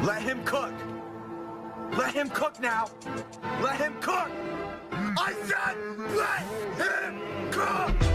Let him cook. Let him cook now. Let him cook. I said let him cook.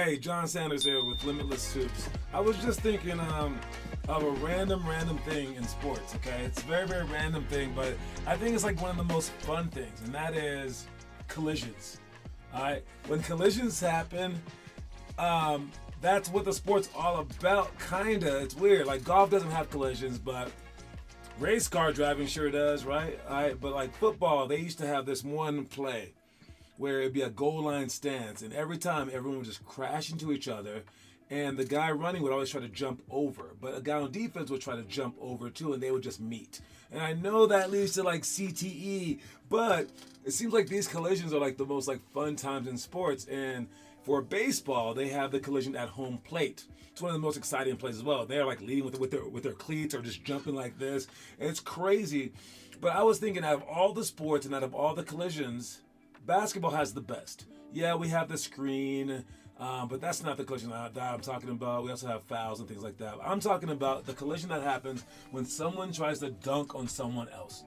Hey, John Sanders here with Limitless Hoops. I was just thinking of a random thing in sports, okay? It's a very random thing, but I think it's like one of the most fun things, and that is collisions. All right? When collisions happen, that's what the sport's all about, kinda. It's weird. Like, golf doesn't have collisions, but race car driving sure does, right? All right, but like football, they used to have this one play where it'd be a goal line stance, and every time everyone would just crash into each other, and the guy running would always try to jump over, but a guy on defense would try to jump over too, and they would just meet. And I know that leads to like CTE, but it seems like these collisions are like the most like fun times in sports. And for baseball, they have the collision at home plate. It's one of the most exciting plays as well. They're like leading with their cleats or just jumping like this. And it's crazy. But I was thinking, out of all the sports and out of all the collisions, basketball has the best. Yeah, we have the screen, but that's not the collision that I'm talking about. We also have fouls and things like that. I'm talking about the collision that happens when someone tries to dunk on someone else.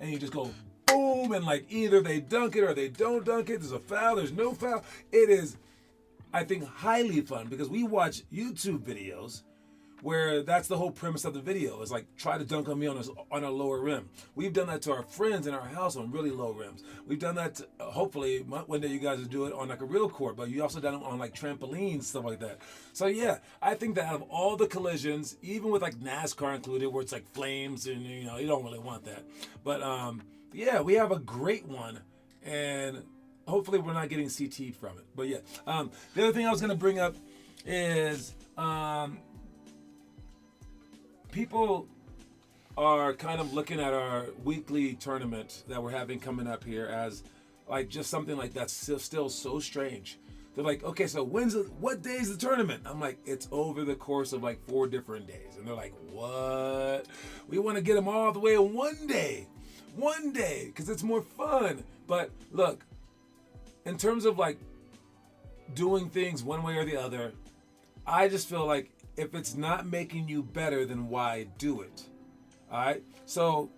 And you just go boom, and like either they dunk it or they don't dunk it. There's a foul, there's no foul. It is, I think, highly fun because we watch YouTube videos where that's the whole premise of the video is like try to dunk on me on a lower rim. We've done that to our friends in our house on really low rims. We've done that hopefully one day you guys will do it on like a real court, but you also done it on like trampolines, stuff like that. So yeah, I think that out of all the collisions, even with like NASCAR included, where it's like flames and you don't really want that, but yeah, we have a great one, and hopefully we're not getting CT from it. But yeah, the other thing I was going to bring up is people are kind of looking at our weekly tournament that we're having coming up here as like just something like that's still so strange. They're like, okay, so what day is the tournament? I'm like, it's over the course of like 4 different days. And they're like, what? We want to get them all the way in one day, because it's more fun. But look, in terms of like doing things one way or the other, I just feel like if it's not making you better, then why do it? All right? So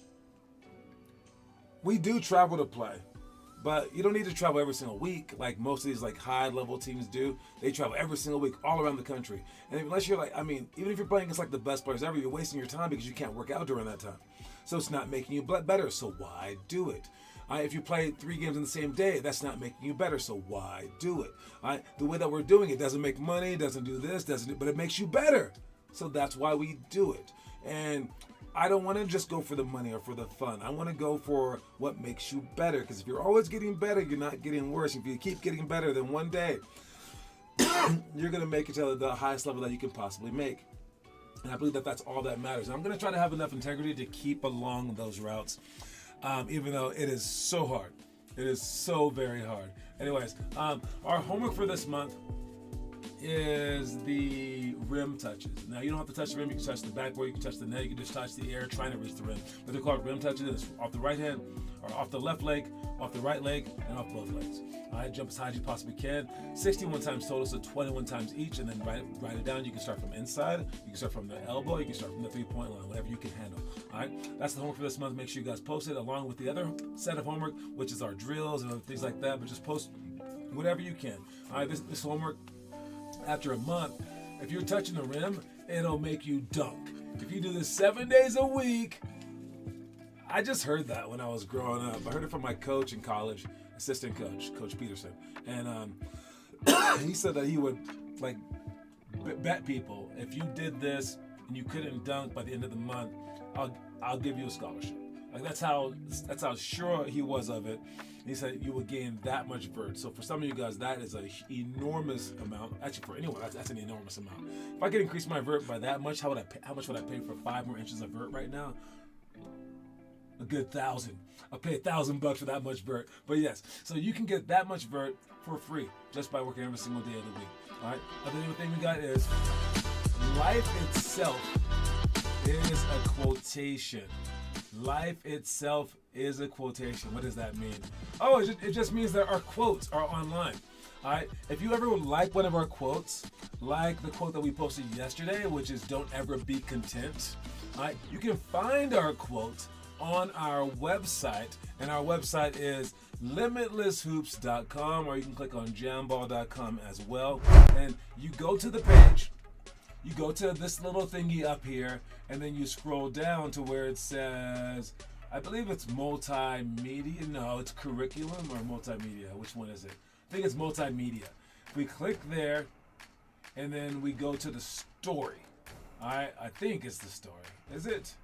we do travel to play, but you don't need to travel every single week like most of these like high-level teams do. They travel every single week all around the country. And unless you're like, even if you're playing against like the best players ever, you're wasting your time because you can't work out during that time. So it's not making you better, so why do it? If you play 3 games in the same day, that's not making you better, so why do it? The way that we're doing it doesn't make money, doesn't do this, but it makes you better. So that's why we do it. And I don't want to just go for the money or for the fun. I want to go for what makes you better. Because if you're always getting better, you're not getting worse. If you keep getting better, then one day you're going to make it to the highest level that you can possibly make. And I believe that that's all that matters. And I'm going to try to have enough integrity to keep along those routes. Even though it is so hard. It is so very hard. Anyways, our homework for this month is the rim touches. Now, you don't have to touch the rim. You can touch the backboard. You can touch the net. You can just touch the air trying to reach the rim. But they're called rim touches. It's off the right hand, or off the left leg, off the right leg, and off both legs. All right, jump as high as you possibly can. 61 times total, so 21 times each, and then write it down. You can start from inside. You can start from the elbow. You can start from the 3-point line, whatever you can handle. All right, that's the homework for this month. Make sure you guys post it along with the other set of homework, which is our drills and other things like that. But just post whatever you can. All right, this homework, after a month, if you're touching the rim, it'll make you dunk. If you do this 7 days a week, I just heard that when I was growing up. I heard it from my coach in college, assistant coach, Coach Peterson. And he said that he would like bet people, if you did this and you couldn't dunk by the end of the month, I'll give you a scholarship. Like that's how sure he was of it. He said you would gain that much vert. So for some of you guys, that is an enormous amount. Actually, for anyone, that's an enormous amount. If I could increase my vert by that much, how much would I pay for 5 more inches of vert right now? A good 1,000. I'll pay $1,000 for that much vert. But yes, so you can get that much vert for free just by working every single day of the week. All right. Another thing we got is life itself is a quotation. Life itself is a quotation. What does that mean? Oh, it just means that our quotes are online. All right. If you ever would like one of our quotes, like the quote that we posted yesterday, which is "Don't ever be content." All right. You can find our quote on our website, and our website is limitlesshoops.com, or you can click on jamball.com as well. And you go to the page, you go to this little thingy up here, and then you scroll down to where it says, I believe it's multimedia. No, it's curriculum or multimedia. Which one is it? I think it's multimedia. We click there, and then we go to the story. I think it's the story. Is it?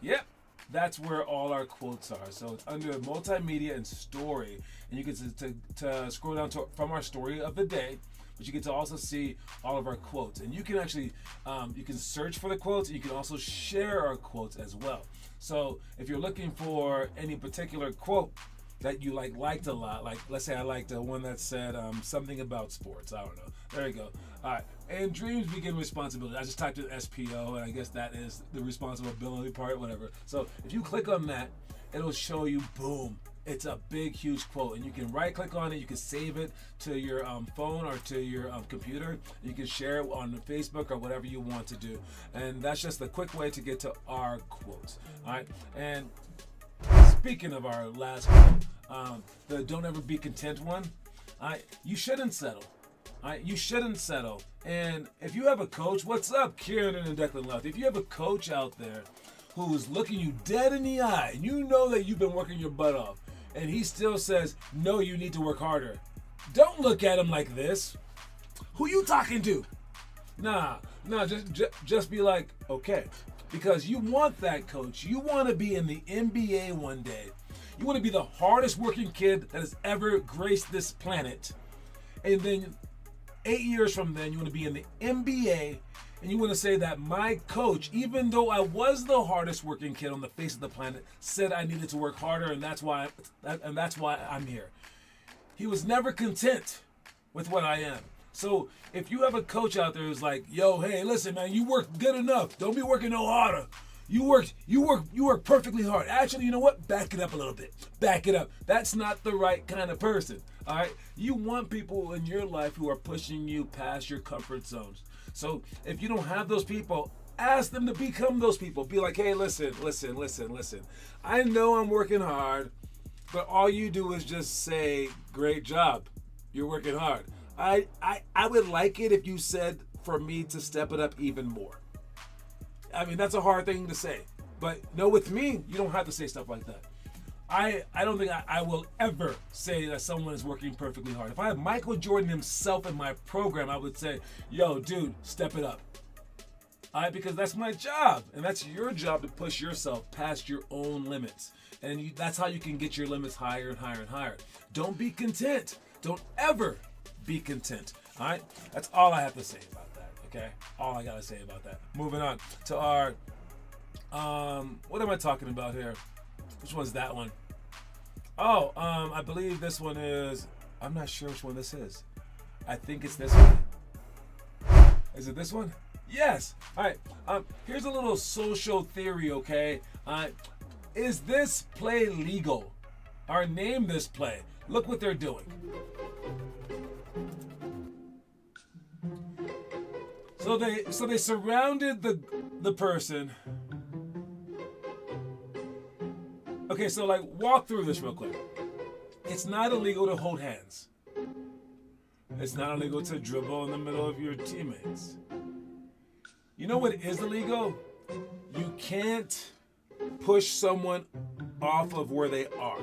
Yep. That's where all our quotes are. So it's under multimedia and story, and you get to scroll down from our story of the day. But you get to also see all of our quotes, and you can actually you can search for the quotes, and you can also share our quotes as well. So if you're looking for any particular quote that you liked a lot, like let's say I liked the one that said something about sports. I don't know. There you go. All right. And dreams begin responsibility. I just typed in SPO, and I guess that is the responsibility part, whatever. So if you click on that, it'll show you, boom, it's a big, huge quote, and you can right-click on it. You can save it to your phone or to your computer. You can share it on Facebook or whatever you want to do, and that's just a quick way to get to our quotes. All right, and speaking of our last quote, the "Don't ever be content" one. You shouldn't settle. You shouldn't settle. And if you have a coach, what's up, Kieran and Declan Left? If you have a coach out there who's looking you dead in the eye, and you know that you've been working your butt off, and he still says, no, you need to work harder, don't look at him like this. Who you talking to? Nah, just be like, okay. Because you want that coach. You want to be in the NBA one day. You want to be the hardest working kid that has ever graced this planet. And then 8 years from then, you want to be in the NBA, and you want to say that my coach, even though I was the hardest working kid on the face of the planet, said I needed to work harder, and that's why I'm here. He was never content with what I am. So if you have a coach out there who's like, yo, hey, listen, man, you work good enough. Don't be working no harder. You work perfectly hard. Actually, you know what? Back it up a little bit. Back it up. That's not the right kind of person. All right? You want people in your life who are pushing you past your comfort zones. So if you don't have those people, ask them to become those people. Be like, hey, listen. I know I'm working hard, but all you do is just say, great job. You're working hard. I would like it if you said for me to step it up even more. I mean, that's a hard thing to say. But no, with me, you don't have to say stuff like that. I don't think I will ever say that someone is working perfectly hard. If I had Michael Jordan himself in my program, I would say, yo, dude, step it up. All right, because that's my job. And that's your job to push yourself past your own limits. And that's how you can get your limits higher and higher and higher. Don't be content. Don't ever be content. All right? That's all I have to say about that. Okay? All I got to say about that. Moving on to our, what am I talking about here? Which one's that one? Oh, I believe this one is, I'm not sure which one this is. I think it's this one. Is it this one? Yes. All right. Here's a little social theory, okay? Is this play legal? Or name this play. Look what they're doing. So they surrounded the person. Okay, so like walk through this real quick. It's not illegal to hold hands. It's not illegal to dribble in the middle of your teammates. You know what is illegal? You can't push someone off of where they are.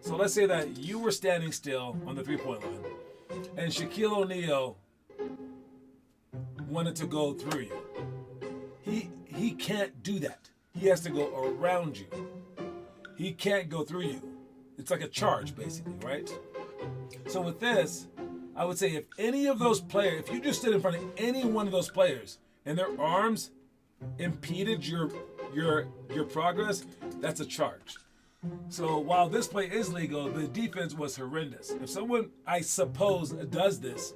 So let's say that you were standing still on the three-point line, and Shaquille O'Neal wanted to go through you. He can't do that. He has to go around you. He can't go through you. It's like a charge, basically, right? So with this, I would say if any of those players, if you just stood in front of any one of those players and their arms impeded your progress, that's a charge. So while this play is legal, the defense was horrendous. If someone, I suppose, does this,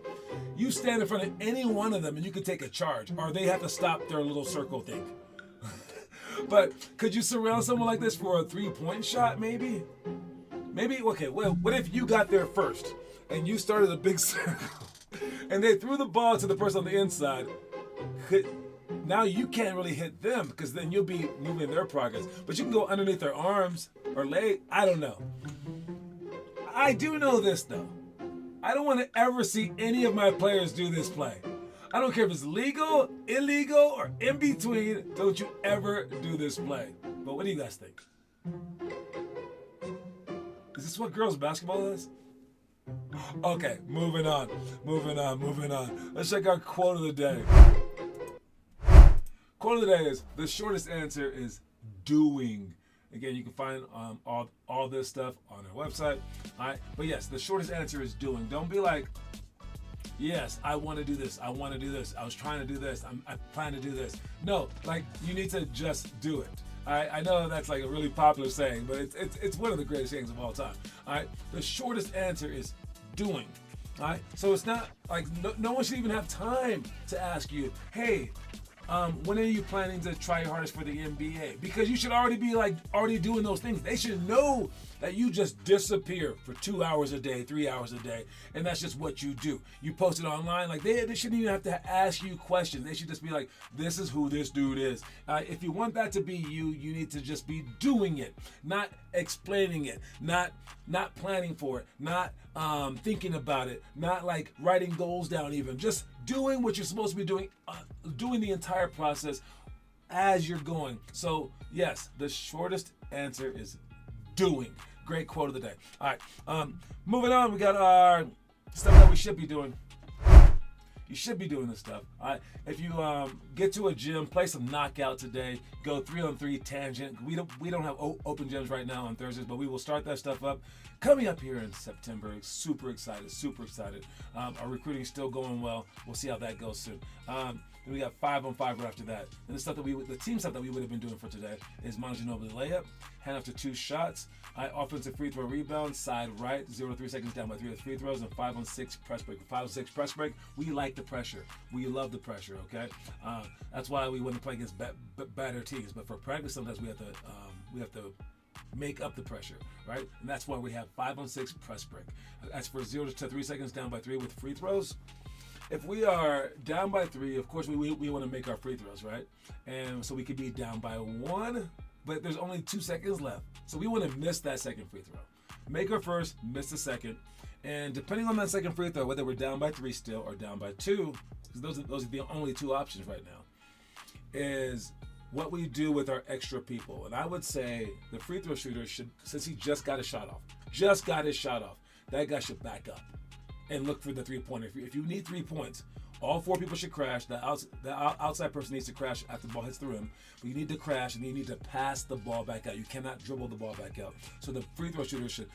you stand in front of any one of them and you can take a charge, or they have to stop their little circle thing. But could you surround someone like this for a three-point shot, maybe? Maybe, okay, well, what if you got there first and you started a big circle and they threw the ball to the person on the inside? now you can't really hit them because then you'll be moving their progress. But you can go underneath their arms or leg. I don't know. I do know this though. I don't want to ever see any of my players do this play. I don't care if it's legal, illegal, or in between. Don't you ever do this play. But what do you guys think? Is this what girls basketball is? Okay, moving on. Let's check our quote of the day. Quote of the day is, the shortest answer is doing. Again, you can find all this stuff on our website. All right, but yes, the shortest answer is doing. Don't be like, yes, I want to do this. I want to do this. I was trying to do this. I plan to do this. No, like you need to just do it. All right, I know that's like a really popular saying, but it's one of the greatest sayings of all time. All right, the shortest answer is doing. All right, so it's not like no one should even have time to ask you, hey, when are you planning to try your hardest for the NBA? Because you should already be already doing those things. They should know that you just disappear for 2 hours a day, 3 hours a day, and that's just what you do. You post it online. Like they shouldn't even have to ask you questions. They should just be like, this is who this dude is. If you want that to be you, you need to just be doing it, not explaining it, not planning for it, not thinking about it, not like writing goals down even. Just doing what you're supposed to be doing, doing the entire process as you're going. So yes, the shortest answer is doing. Great quote of the day. All right, moving on. We got our stuff that we should be doing. You should be doing this stuff. All right. If you get to a gym, play some knockout today. Go 3-on-3 tangent. We don't have open gyms right now on Thursdays, but we will start that stuff up coming up here in September. Super excited. Our recruiting is still going well. We'll see how that goes soon. Then we got 5-on-5 right after that. And the team stuff that we would have been doing for today is Manu Ginobili layup, hand off to 2 shots, offensive free throw rebound, side right, 0 to 3 seconds down by 3 with free throws, and 5-on-6 press break. 5-on-6 press break, we like the pressure. We love the pressure, okay? That's why we want to play against better teams. But for practice, sometimes we have to make up the pressure, right? And that's why we have 5-on-6 press break. As for 0 to 3 seconds down by 3 with free throws, if we are down by 3, of course we want to make our free throws, right? And so we could be down by 1, but there's only 2 seconds left. So we want to miss that second free throw. Make our first, miss the second. And depending on that second free throw, whether we're down by 3 still or down by 2, because those are the only 2 options right now, is what we do with our extra people. And I would say the free throw shooter should, since he just got his shot off, that guy should back up and look for the 3-pointer. If you need 3 points, all 4 people should crash. The outside person needs to crash after the ball hits the rim. But you need to crash and you need to pass the ball back out. You cannot dribble the ball back out. So the free throw shooter should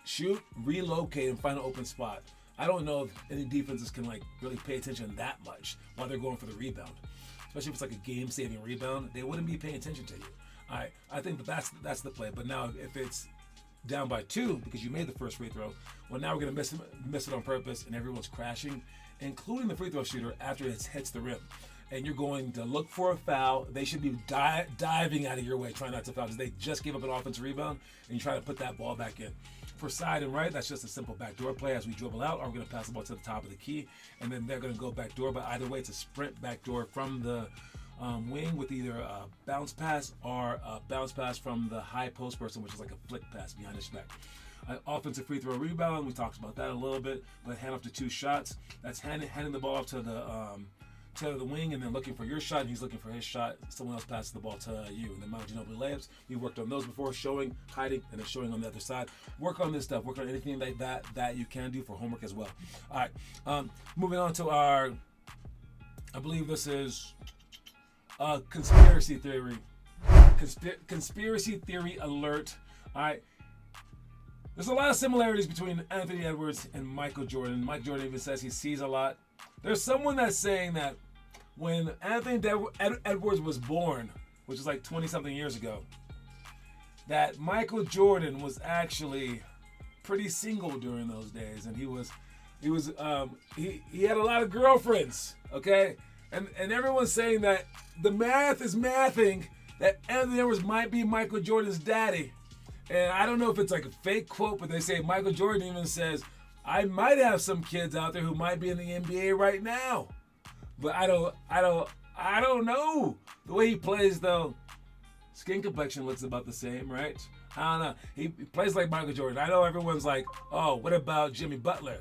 shoot, relocate, and find an open spot. I don't know if any defenses can really pay attention that much while they're going for the rebound. Especially if it's like a game-saving rebound, they wouldn't be paying attention to you. All right, I think that's the play. But now if it's down by 2 because you made the first free throw, well, now we're going to miss it on purpose, and everyone's crashing, including the free throw shooter after it hits the rim. And you're going to look for a foul. They should be diving out of your way, trying not to foul, because they just gave up an offensive rebound, and you try to put that ball back in. For side and right, that's just a simple backdoor play as we dribble out, or we're going to pass the ball to the top of the key, and then they're going to go backdoor. But either way, it's a sprint backdoor from the wing with either a bounce pass or a bounce pass from the high post person, which is like a flick pass behind his back. Offensive free throw rebound, we talked about that a little bit, but hand off to 2 shots. That's handing the ball off to the wing and then looking for your shot, and he's looking for his shot. Someone else passes the ball to you. And then Manu Ginobili layups, we worked on those before, showing, hiding, and then showing on the other side. Work on this stuff. Work on anything like that you can do for homework as well. All right, moving on to our, I believe this is conspiracy theory. Conspiracy theory alert. All right. There's a lot of similarities between Anthony Edwards and Michael Jordan. Mike Jordan even says he sees a lot. There's someone that's saying that when Anthony Edwards was born, which is like 20-something years ago, that Michael Jordan was actually pretty single during those days, and he had a lot of girlfriends. Okay, and everyone's saying that the math is mathing that Anthony Edwards might be Michael Jordan's daddy. And I don't know if it's like a fake quote, but they say Michael Jordan even says, I might have some kids out there who might be in the NBA right now. But I I don't know. The way he plays, though, skin complexion looks about the same, right? I don't know. He plays like Michael Jordan. I know everyone's like, oh, what about Jimmy Butler?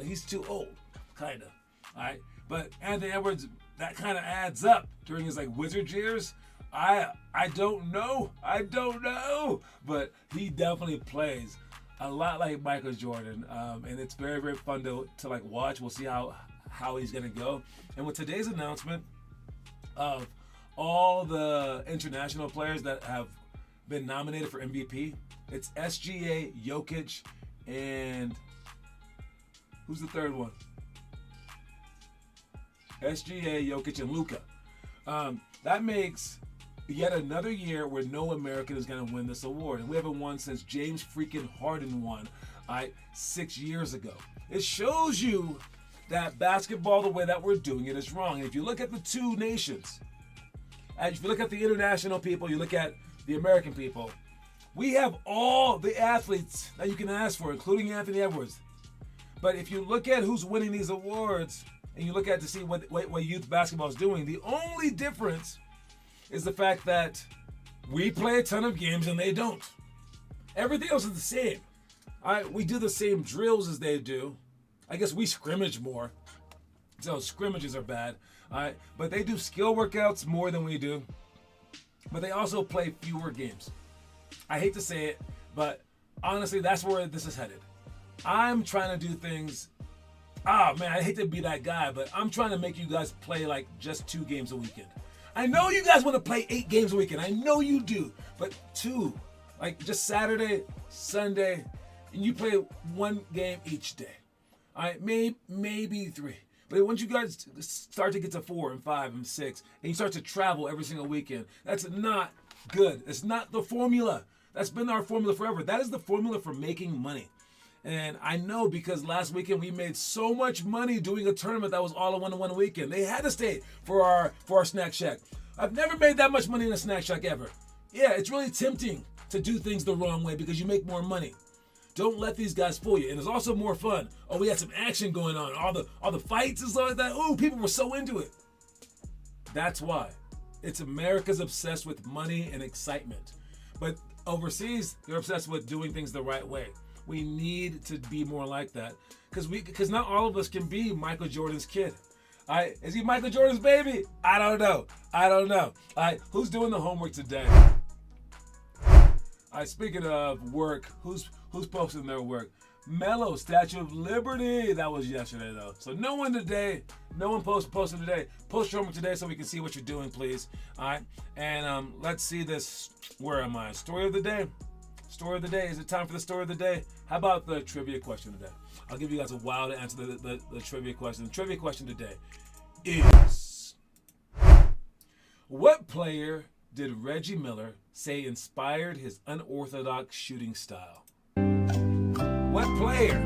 He's too old, kind of. All right. But Anthony Edwards, that kind of adds up during his like Wizards years. I don't know. But he definitely plays a lot like Michael Jordan. And it's very, very fun to like watch. We'll see how he's going to go. And with today's announcement of all the international players that have been nominated for MVP, it's SGA, Jokic, and who's the third one? SGA, Jokic, and Luka. That makes yet another year where no American is going to win this award. And we haven't won since James freaking Harden won 6 years ago. It shows you that basketball, the way that we're doing it, is wrong. And if you look at the two nations, and if you look at the international people, you look at the American people, we have all the athletes that you can ask for, including Anthony Edwards. But if you look at who's winning these awards, and you look at to see what youth basketball is doing, the only difference is the fact that we play a ton of games and they don't. Everything else is the same. We do the same drills as they do. I guess we scrimmage more, so scrimmages are bad. But they do skill workouts more than we do. But they also play fewer games. I hate to say it, but honestly, that's where this is headed. I'm trying to do things. Man, I hate to be that guy, but I'm trying to make you guys play like just 2 games a weekend. I know you guys want to play 8 games a weekend. I know you do, but 2, like just Saturday, Sunday, and you play 1 game each day. All right, maybe 3. But once you guys start to get to 4 and 5 and 6, and you start to travel every single weekend, that's not good. It's not the formula. That's been our formula forever. That is the formula for making money. And I know because last weekend we made so much money doing a tournament that was all in one weekend. They had to stay for our snack shack. I've never made that much money in a snack shack ever. Yeah, it's really tempting to do things the wrong way because you make more money. Don't let these guys fool you. And it's also more fun. Oh, we had some action going on. All the fights and stuff like that. Oh, people were so into it. That's why. It's America's obsessed with money and excitement. But overseas, they're obsessed with doing things the right way. We need to be more like that. Because not all of us can be Michael Jordan's kid. Is he Michael Jordan's baby? I don't know. Who's doing the homework today? Speaking of work, who's posting their work? Mello, Statue of Liberty. That was yesterday, though. So no one posted today. Post your homework today so we can see what you're doing, please. All right. And let's see this. Where am I? Story of the day. Story of the day. Is it time for the story of the day? How about the trivia question today? I'll give you guys a while to answer the trivia question. The trivia question today is: what player did Reggie Miller say inspired his unorthodox shooting style? What player?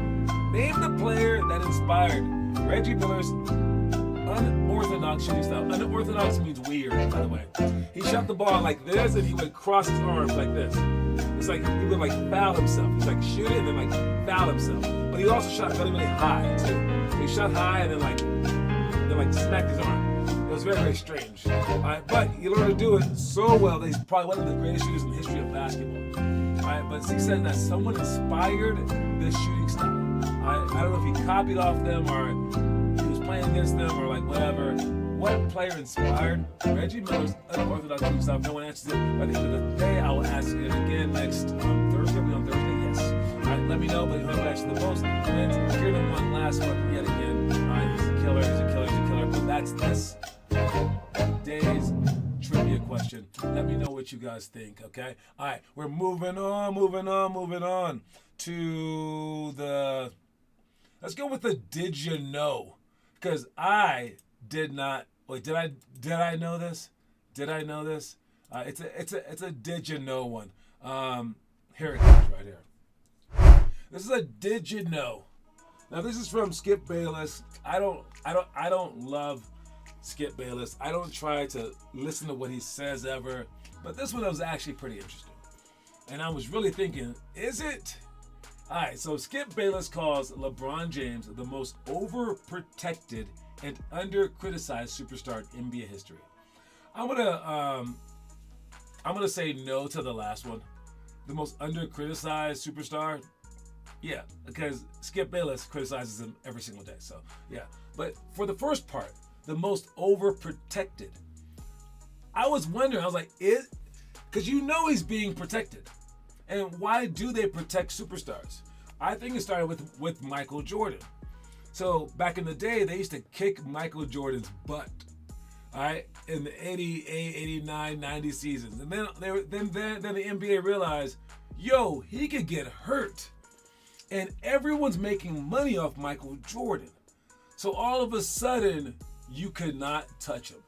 Name the player that inspired Reggie Miller's unorthodox shooting style. Unorthodox means weird, by the way. He shot the ball like this, and he would cross his arms like this. It's like he would like foul himself. He's like shoot it and then like foul himself. But he also shot really, really high too. He shot high and then smacked his arm. It was very, very strange. But he learned to do it so well that he's probably one of the greatest shooters in the history of basketball. But he said that someone inspired this shooting style. I don't know if he copied off them or he was playing against them or like whatever. What player inspired Reggie Miller's unorthodox shooting style? No one answers it. By the end of the day, I will ask it again next Thursday. On Thursday, yes. Let me know, but whoever answers the most. And here the one last one yet again. He's a killer. But that's this day's trivia question. Let me know what you guys think, okay? All right, we're moving on to the. Let's go with the did you know? Because I did not. Wait, did I know this? Did I know this? It's a did you know one. Here it comes right here. This is a did you know. Now this is from Skip Bayless. I don't love Skip Bayless. I don't try to listen to what he says ever, but this one was actually pretty interesting. And I was really thinking, is it? All right, so Skip Bayless calls LeBron James the most overprotected and under-criticized superstar in NBA history. I'm gonna say no to the last one. The most under-criticized superstar. Yeah, because Skip Bayless criticizes him every single day. So yeah, but for the first part, the most overprotected. I was wondering. I was like, because he's being protected, and why do they protect superstars? I think it started with Michael Jordan. So back in the day, they used to kick Michael Jordan's butt. All right, in the 88, 89, 90 seasons. And then the NBA realized, yo, he could get hurt. And everyone's making money off Michael Jordan. So all of a sudden, you could not touch him.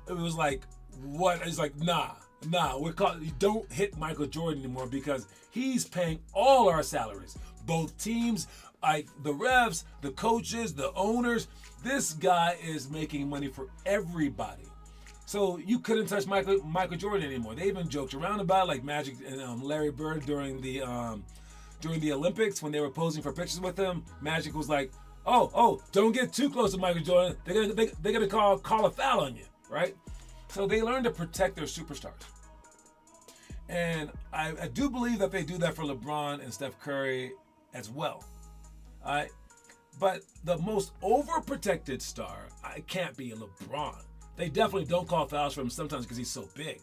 It was like, what? It's like, nah, you don't hit Michael Jordan anymore because he's paying all our salaries. Both teams, like the refs, the coaches, the owners. This guy is making money for everybody. So you couldn't touch Michael Jordan anymore. They even joked around about it, like Magic and Larry Bird during the Olympics when they were posing for pictures with him. Magic was like, oh, don't get too close to Michael Jordan. They're gonna call a foul on you, right? So they learned to protect their superstars. And I do believe that they do that for LeBron and Steph Curry as well. All right. But the most overprotected star, it can't be LeBron. They definitely don't call fouls for him sometimes because he's so big.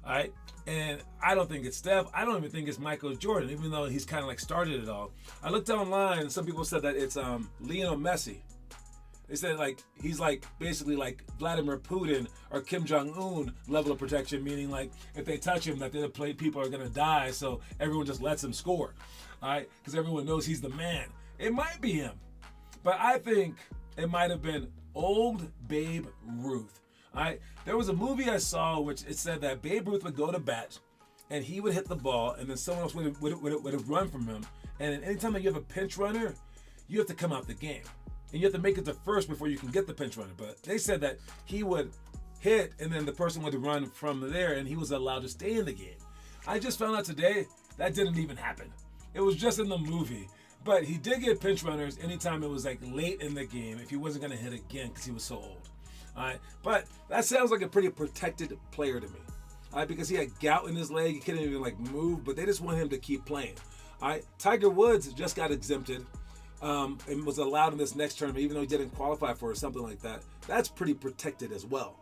All right? And I don't think it's Steph. I don't even think it's Michael Jordan, even though he's kind of like started it all. I looked online and some people said that it's Lionel Messi. They said like he's like basically like Vladimir Putin or Kim Jong-un level of protection, meaning like if they touch him, that the other people are going to die, so everyone just lets him score. All right? Because everyone knows he's the man. It might be him. But I think it might have been old Babe Ruth. All right? There was a movie I saw which it said that Babe Ruth would go to bat and he would hit the ball and then someone else would have run from him. And anytime that you have a pinch runner, you have to come out the game. And you have to make it to first before you can get the pinch runner. But they said that he would hit and then the person would run from there and he was allowed to stay in the game. I just found out today that didn't even happen. It was just in the movie. But he did get pinch runners anytime it was like late in the game if he wasn't going to hit again because he was so old. All right, but that sounds like a pretty protected player to me. All right, because he had gout in his leg, he couldn't even like move, but they just want him to keep playing. All right, Tiger Woods just got exempted and was allowed in this next tournament, even though he didn't qualify for it or something like that. That's pretty protected as well.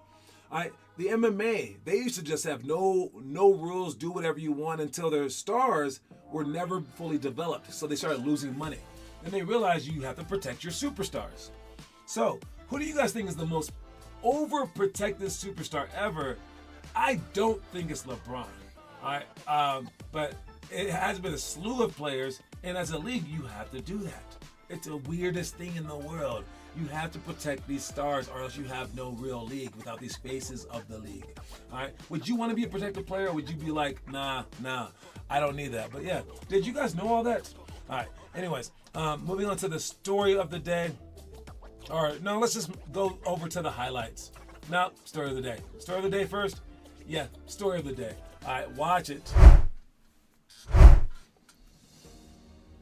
All right, the MMA, they used to just have no rules, do whatever you want until their stars were never fully developed. So they started losing money. And they realized you have to protect your superstars. So who do you guys think is the most overprotected superstar ever? I don't think it's LeBron. All right, but it has been a slew of players. And as a league, you have to do that. It's the weirdest thing in the world. You have to protect these stars or else you have no real league without these faces of the league. All right. Would you want to be a protected player or would you be like, nah, I don't need that? But yeah, did you guys know all that? All right. Anyways, moving on to the story of the day. All right. No, let's just go over to the highlights. No, story of the day. Story of the day first? Yeah, story of the day. All right, watch it.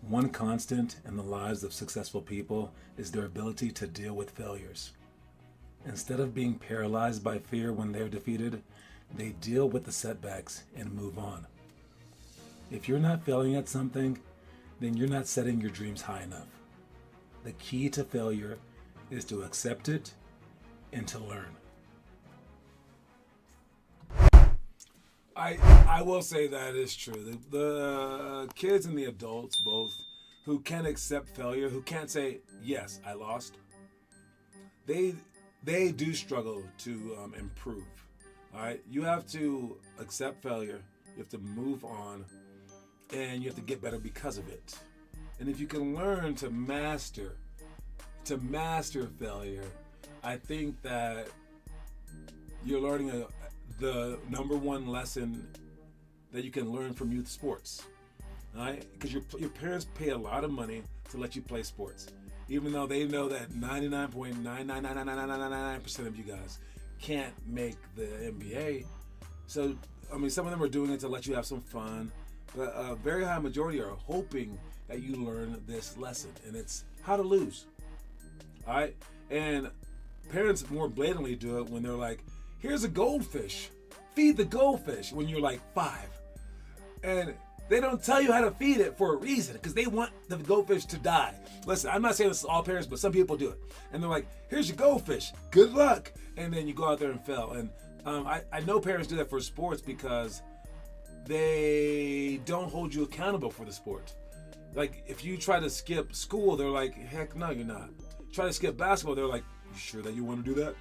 One constant in the lives of successful people is their ability to deal with failures. Instead of being paralyzed by fear when they're defeated, they deal with the setbacks and move on. If you're not failing at something, then you're not setting your dreams high enough. The key to failure is to accept it and to learn. I will say that is true. The kids and the adults both who can't accept failure, who can't say, yes, I lost, they do struggle to improve. All right, you have to accept failure, you have to move on, and you have to get better because of it. And if you can learn to master failure, I think that you're learning the number one lesson that you can learn from youth sports. All right? Because your parents pay a lot of money to let you play sports, even though they know that 99.99999% of you guys can't make the NBA. So, I mean, some of them are doing it to let you have some fun, but a very high majority are hoping that you learn this lesson, and it's how to lose. All right? And parents more blatantly do it when they're like, here's a goldfish. Feed the goldfish when you're like 5. And they don't tell you how to feed it for a reason, because they want the goldfish to die. Listen, I'm not saying this is all parents, but some people do it. And they're like, here's your goldfish. Good luck. And then you go out there and fail. And I know parents do that for sports because they don't hold you accountable for the sport. Like, if you try to skip school, they're like, heck no, you're not. Try to skip basketball, they're like, you sure that you want to do that?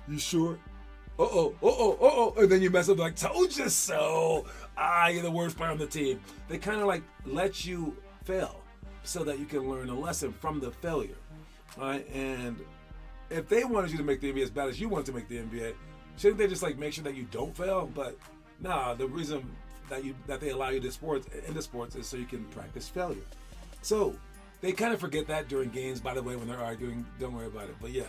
You sure? And then you mess up, like, told you so. You're the worst player on the team. They kind of like let you fail so that you can learn a lesson from the failure. All right? And if they wanted you to make the NBA as bad as you want to make the NBA, shouldn't they just like make sure that you don't fail? But nah, the reason that they allow you to sports is so you can practice failure. So they kind of forget that during games, by the way, when they're arguing. Don't worry about it. But yeah.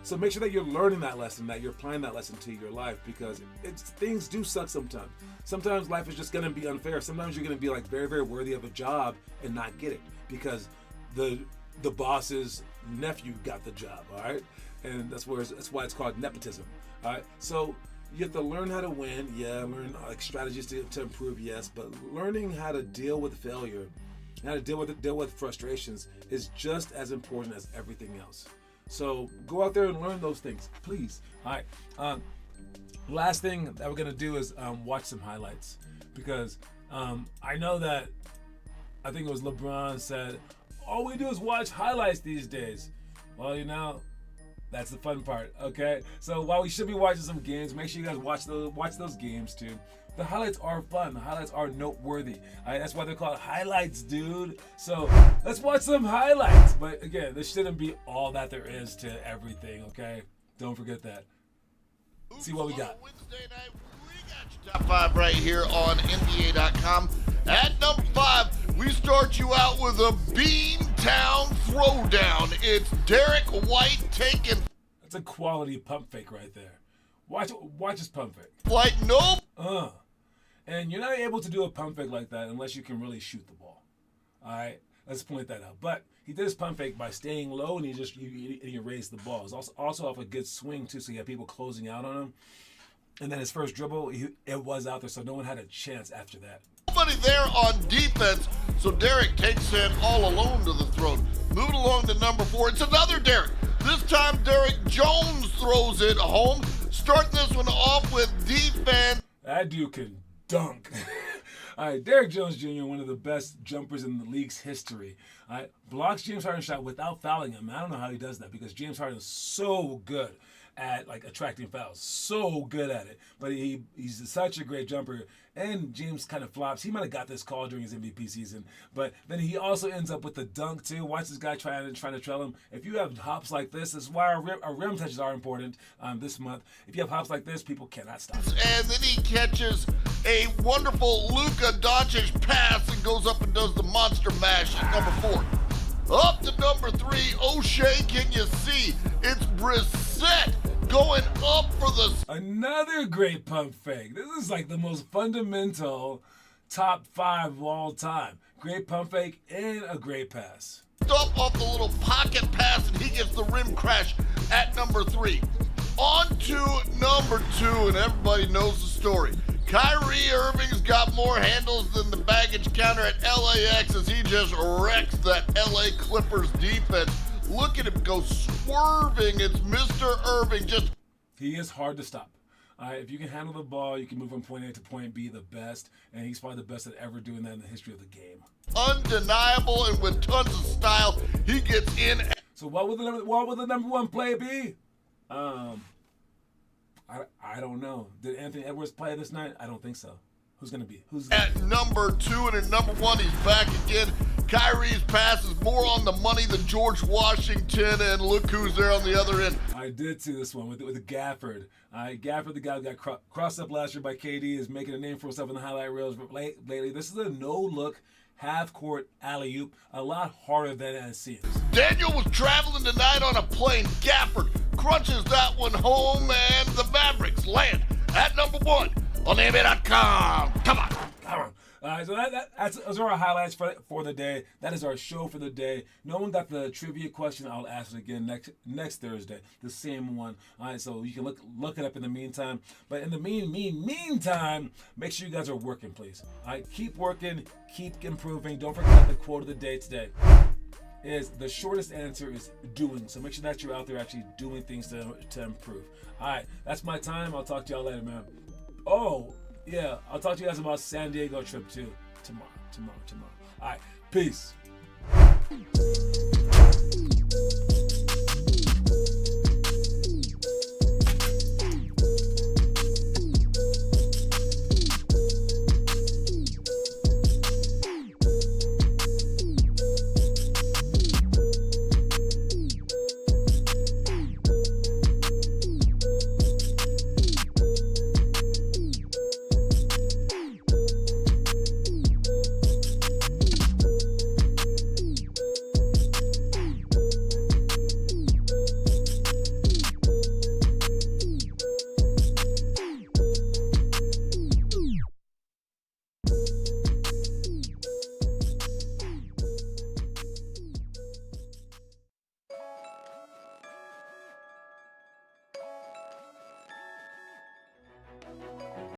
So make sure that you're learning that lesson, that you're applying that lesson to your life, because things do suck sometimes. Sometimes life is just going to be unfair. Sometimes you're going to be like very, very worthy of a job and not get it because the boss's nephew got the job, all right? And that's why it's called nepotism, all right? So you have to learn how to win, learn like strategies to improve, yes, but learning how to deal with failure, how to deal with frustrations is just as important as everything else. So go out there and learn those things, please. All right. Last thing that we're gonna do is watch some highlights, because I know that I think it was LeBron said all we do is watch highlights these days. Well, that's the fun part. Okay. So while we should be watching some games, make sure you guys watch those games too. The highlights are fun. The highlights are noteworthy. All right, that's why they're called highlights, dude. So let's watch some highlights. But again, this shouldn't be all that there is to everything, okay? Don't forget that. See what we got. Wednesday night, we got your top 5 right here on NBA.com. At number 5, we start you out with a Beantown Throwdown. It's Derek White taking. That's a quality pump fake right there. Watch his pump fake. Like, nope. And you're not able to do a pump fake like that unless you can really shoot the ball. All right, let's point that out. But he did his pump fake by staying low, and he raised the ball. It's also off a good swing too, so he had people closing out on him. And then his first dribble, it was out there, so no one had a chance after that. Nobody there on defense, so Derek takes it all alone to the throat. Moving along to number 4, it's another Derek. This time Derek Jones throws it home. Starting this one off with defense. That dude can dunk. All right, Derek Jones Jr., one of the best jumpers in the league's history. All right, blocks James Harden's shot without fouling him. I don't know how he does that, because James Harden is so good at like attracting fouls, so good at it. But he's such a great jumper. And James kind of flops. He might have got this call during his MVP season, but then he also ends up with the dunk too. Watch this guy trying to trail him. If you have hops like this is why our rim touches are important this month. If you have hops like this, people cannot stop it. And then he catches a wonderful Luka Doncic pass and goes up and does the monster mash at number 4. Up to number 3, O'Shea, can you see? It's Brissett going up for another great pump fake. This is like the most fundamental top 5 of all time. Great pump fake and a great pass. Up off the little pocket pass, and he gets the rim crash at number 3. On to number 2, and everybody knows the story. Kyrie Irving's got more handles than the baggage counter at LAX as he just wrecks that LA Clippers defense. Look at him go swerving. It's Mr. Irving. He is hard to stop. If you can handle the ball, you can move from point A to point B the best, and he's probably the best at ever doing that in the history of the game. Undeniable, and with tons of style, he gets in. So what would the number 1 play be? I don't know. Did Anthony Edwards play this night? I don't think so. Who's going to be? At number 2, and at number 1, he's back again. Kyrie's pass is more on the money than George Washington, and look who's there on the other end. I did see this one with Gafford. Gafford, the guy who got crossed up last year by KD, is making a name for himself in the highlight reels lately. This is a no-look, half-court alley-oop, a lot harder than it seems. Daniel was traveling tonight on a plane. Gafford crunches that one home, and the Mavericks land at number 1 on NBA.com. Come on. All right, so those are our highlights for the day. That is our show for the day. No one got the trivia question. I'll ask it again next Thursday, the same one. All right, so you can look it up in the meantime. But in the meantime, make sure you guys are working, please. All right, keep working, keep improving. Don't forget the quote of the day today. Is the shortest answer is doing. So make sure that you're out there actually doing things to improve. All right, that's my time. I'll talk to y'all later, man. Oh, yeah, I'll talk to you guys about San Diego trip too tomorrow. All right, peace.